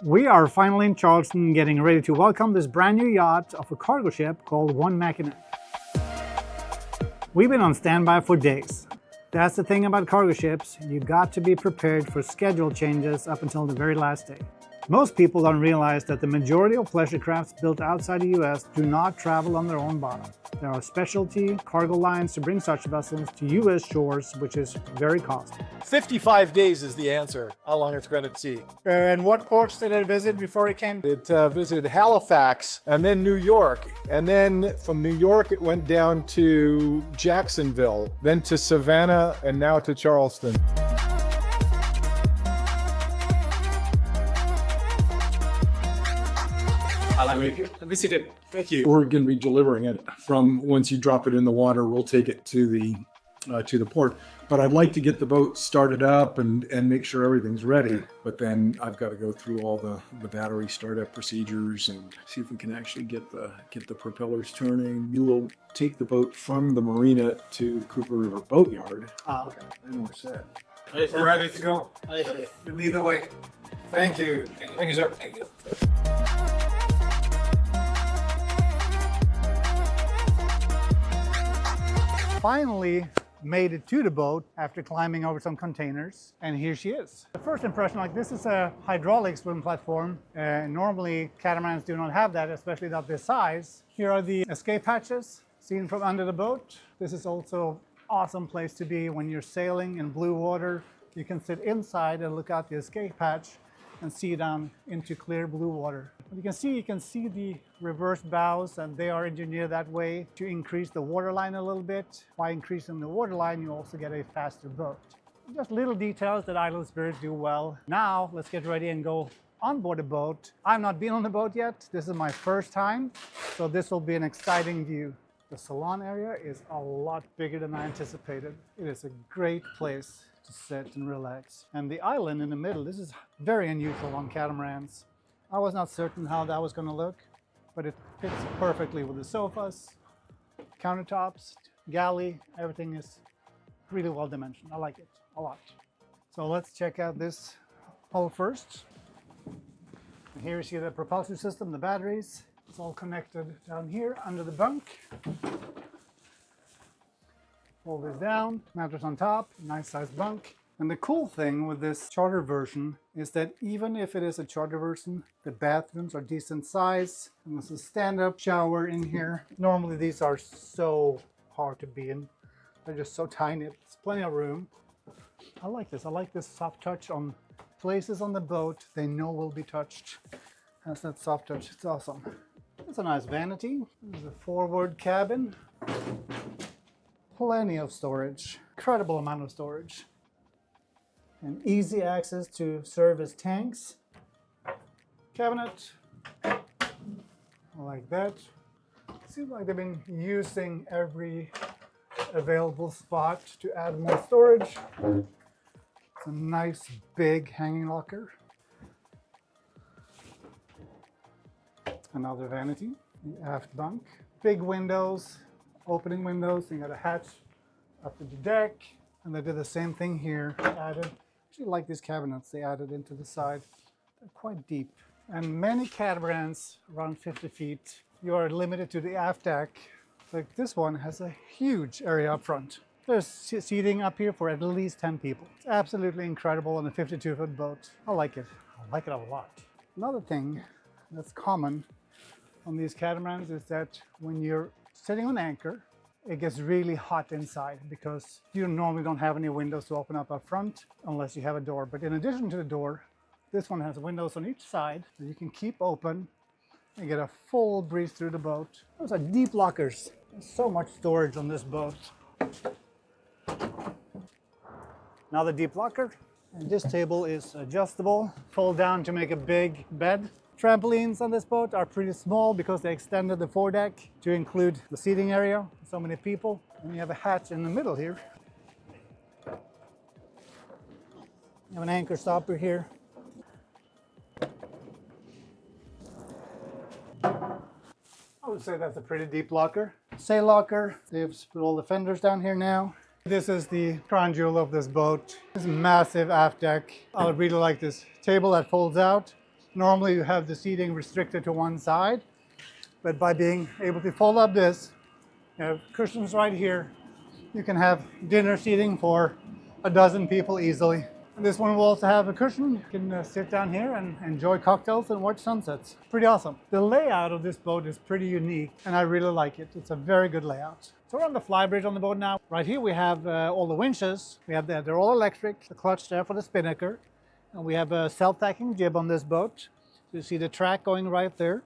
We are finally in Charleston getting ready to welcome this brand new yacht of a cargo ship called ONE MACKINAC. We've been on standby for days. That's the thing about cargo ships, you got to be prepared for schedule changes up until the very last day. Most people don't realize that the majority of pleasure crafts built outside the US do not travel on their own bottom. There are specialty cargo lines to bring such vessels to US shores, which is very costly. 55 days is the answer, how long it's been at sea. And what ports did it visit before it came? It visited Halifax and then New York. And then from New York, it went down to Jacksonville, then to Savannah, and now to Charleston. Let me see it. Thank you. We're going to be delivering it from once you drop it in the water. We'll take it to the port. But I'd like to get the boat started up and make sure everything's ready. But then I've got to go through all the battery startup procedures and see if we can actually get the propellers turning. You will take the boat from the marina to Cooper River Boatyard. Okay. And we're set. We're ready to go. Lead the way. Thank you. Thank you, sir. Thank you. Finally made it to the boat after climbing over some containers, and here she is. The first impression, like, this is a hydraulic swim platform. Normally catamarans do not have that, especially not this size. Here are the escape hatches seen from under the boat. This is also an awesome place to be when you're sailing in blue water. You can sit inside and look out the escape hatch and see down into clear blue water. You can see the reverse bows, and they are engineered that way to increase the waterline a little bit. By increasing the waterline, you also get a faster boat. Just little details that Island Spirit do well. Now, let's get ready and go on board the boat. I've not been on the boat yet. This is my first time, so this will be an exciting view. The salon area is a lot bigger than I anticipated. It is a great place to sit and relax. And the island in the middle, this is very unusual on catamarans. I was not certain how that was going to look, but it fits perfectly with the sofas, countertops, galley. Everything is really well dimensioned. I like it a lot. So let's check out this hull first. And here you see the propulsion system, the batteries. It's all connected down here under the bunk. Fold this down, mattress on top, nice sized bunk. And the cool thing with this charter version is that even if it is a charter version, the bathrooms are decent size. And there's a stand-up shower in here. Normally these are so hard to be in. They're just so tiny. There's plenty of room. I like this. I like this soft touch on places on the boat they know will be touched. Has that soft touch. It's awesome. It's a nice vanity. There's a forward cabin. Plenty of storage. Incredible amount of storage. And easy access to service tanks. Cabinet. Like that. Seems like they've been using every available spot to add more storage. It's a nice big hanging locker. Another vanity, the aft bunk. Big windows, opening windows. You got a hatch up to the deck. And they did the same thing here. Added, actually like these cabinets they added into the side. They're quite deep. And many catamarans around 50 feet, you are limited to the aft deck. Like this one has a huge area up front. There's seating up here for at least 10 people. It's absolutely incredible on a 52-foot boat. I like it. I like it a lot. Another thing that's common on these catamarans is that when you're sitting on anchor, it gets really hot inside because you normally don't have any windows to open up front unless you have a door. But in addition to the door, this one has windows on each side that you can keep open and get a full breeze through the boat. Those are deep lockers. There's so much storage on this boat. Another deep locker. And this table is adjustable. Fold down to make a big bed. Trampolines on this boat are pretty small because they extended the foredeck to include the seating area. So many people. And you have a hatch in the middle here. You have an anchor stopper here. I would say that's a pretty deep locker. Sail locker. They've put all the fenders down here now. This is the crown jewel of this boat. This massive aft deck. I would really like this table that folds out. Normally you have the seating restricted to one side, but by being able to fold up this, you have cushions right here. You can have dinner seating for a dozen people easily. And this one will also have a cushion. You can sit down here and enjoy cocktails and watch sunsets. Pretty awesome. The layout of this boat is pretty unique and I really like it. It's a very good layout. So we're on the flybridge on the boat now. Right here we have all the winches. They're all electric. The clutch there for the spinnaker. And we have a self-tacking jib on this boat. You see the track going right there.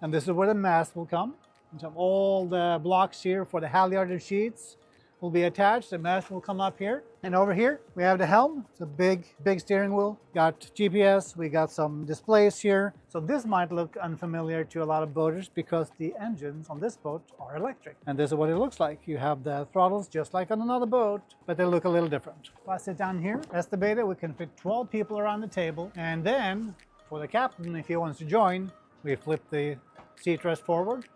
And this is where the mast will come. And so all the blocks here for the halyarded sheets will be attached. The mast will come up here. And over here, we have the helm. It's a big steering wheel. Got GPS, we got some displays here. So this might look unfamiliar to a lot of boaters because the engines on this boat are electric. And this is what it looks like. You have the throttles just like on another boat, but they look a little different. If I sit down here, estimated, we can fit 12 people around the table. And then for the captain, if he wants to join, we flip the seat rest forward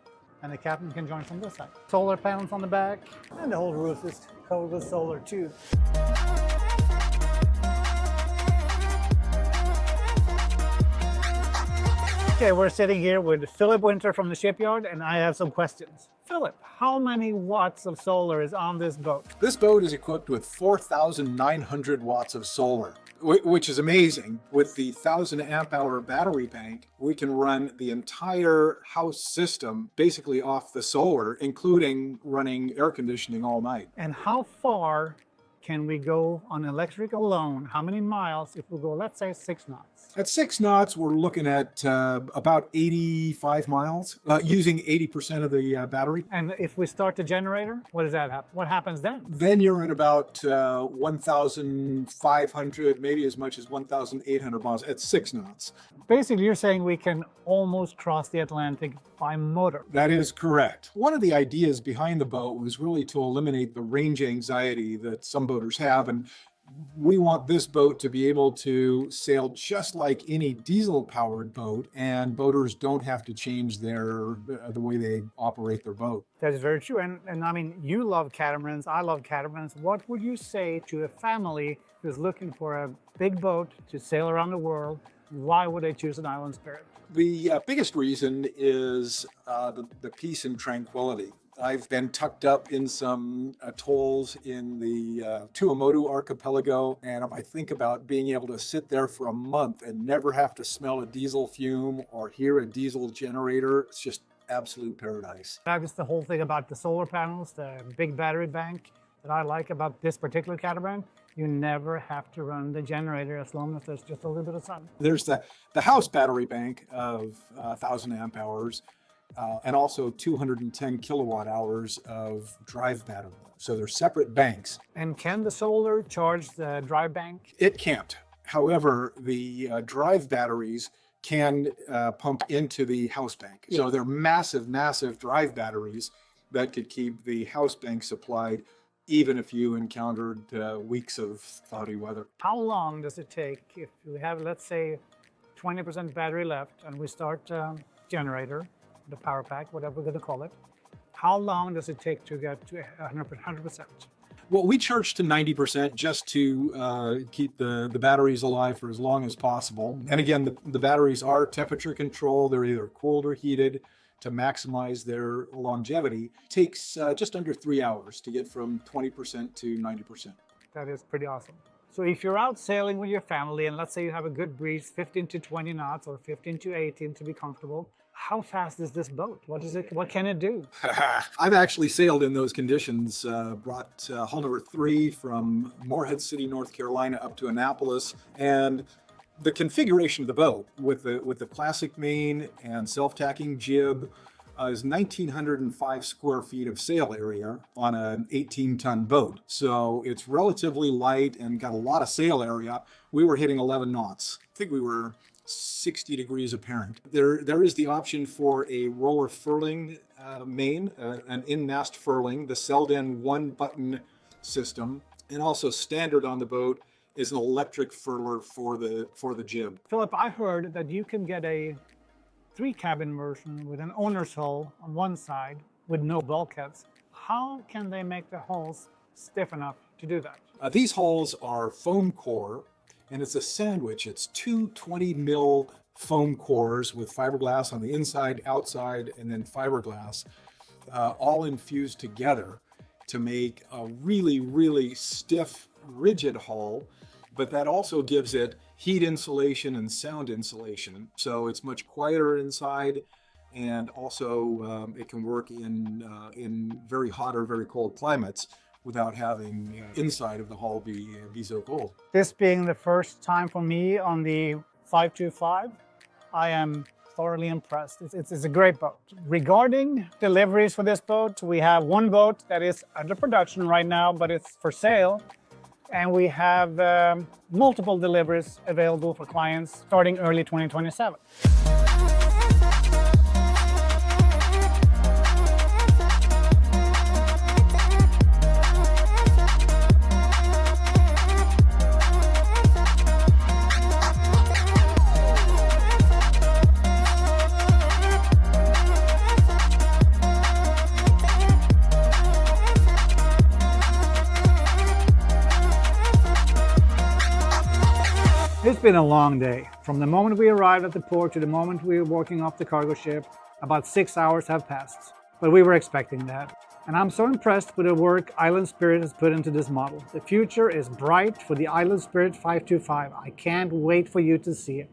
and the captain can join from this side. Solar panels on the back, and the whole roof is covered with solar too. Okay, we're sitting here with Philip Winter from the shipyard, and I have some questions. Philip, how many watts of solar is on this boat? This boat is equipped with 4,900 watts of solar, which is amazing. With the 1,000 amp hour battery bank, we can run the entire house system basically off the solar, including running air conditioning all night. And how far can we go on electric alone? How many miles if we go, let's say 6 knots? At 6 knots, we're looking at about 85 miles, using 80% of the battery. And if we start the generator, what does that happen? What happens then? Then you're at about 1,500, maybe as much as 1,800 miles at 6 knots. Basically, you're saying we can almost cross the Atlantic by motor. That is correct. One of the ideas behind the boat was really to eliminate the range anxiety that some boaters have, and we want this boat to be able to sail just like any diesel-powered boat, and boaters don't have to change the way they operate their boat. That is very true. And I mean, you love catamarans, I love catamarans. What would you say to a family who's looking for a big boat to sail around the world? Why would they choose an Island Spirit? The biggest reason is the peace and tranquility. I've been tucked up in some atolls in the Tuamotu archipelago, and if I think about being able to sit there for a month and never have to smell a diesel fume or hear a diesel generator, it's just absolute paradise. That's the whole thing about the solar panels, the big battery bank that I like about this particular catamaran. You never have to run the generator as long as there's just a little bit of sun. There's the house battery bank of 1,000 amp hours. And also 210 kilowatt hours of drive battery. So they're separate banks. And can the solar charge the drive bank? It can't. However, the drive batteries can pump into the house bank. Yeah. So they're massive drive batteries that could keep the house bank supplied even if you encountered weeks of cloudy weather. How long does it take if we have, let's say, 20% battery left and we start generator, the power pack, whatever we're going to call it, how long does it take to get to 100%? Well, we charge to 90% just to keep the batteries alive for as long as possible. And again, the batteries are temperature controlled. They're either cooled or heated to maximize their longevity. It takes just under 3 hours to get from 20% to 90%. That is pretty awesome. So if you're out sailing with your family and let's say you have a good breeze, 15 to 20 knots or 15 to 18 to be comfortable, how fast is this boat? What can it do? I've actually sailed in those conditions, brought hull number 3 from Morehead City, North Carolina up to Annapolis. And the configuration of the boat with the classic main and self-tacking jib is 1,905 square feet of sail area on an 18-ton boat. So it's relatively light and got a lot of sail area. We were hitting 11 knots. I think we were 60 degrees apparent. There is the option for a roller furling main, an in-mast furling, the Selden one-button system, and also standard on the boat is an electric furler for the jib. Philip, I heard that you can get a 3-cabin version with an owner's hull on one side with no bulkheads. How can they make the hulls stiff enough to do that? These hulls are foam core, and it's a sandwich. It's two 20 mil foam cores with fiberglass on the inside, outside, and then fiberglass, all infused together to make a really, really stiff, rigid hull, but that also gives it heat insulation and sound insulation. So it's much quieter inside, and also it can work in very hot or very cold climates without having inside of the hull be so cold. This being the first time for me on the 525, I am thoroughly impressed. It's a great boat. Regarding deliveries for this boat, we have one boat that is under production right now, but it's for sale. And we have multiple deliveries available for clients starting early 2027. It's been a long day. From the moment we arrived at the port to the moment we were walking off the cargo ship, about 6 hours have passed. But we were expecting that. And I'm so impressed with the work Island Spirit has put into this model. The future is bright for the Island Spirit 525. I can't wait for you to see it.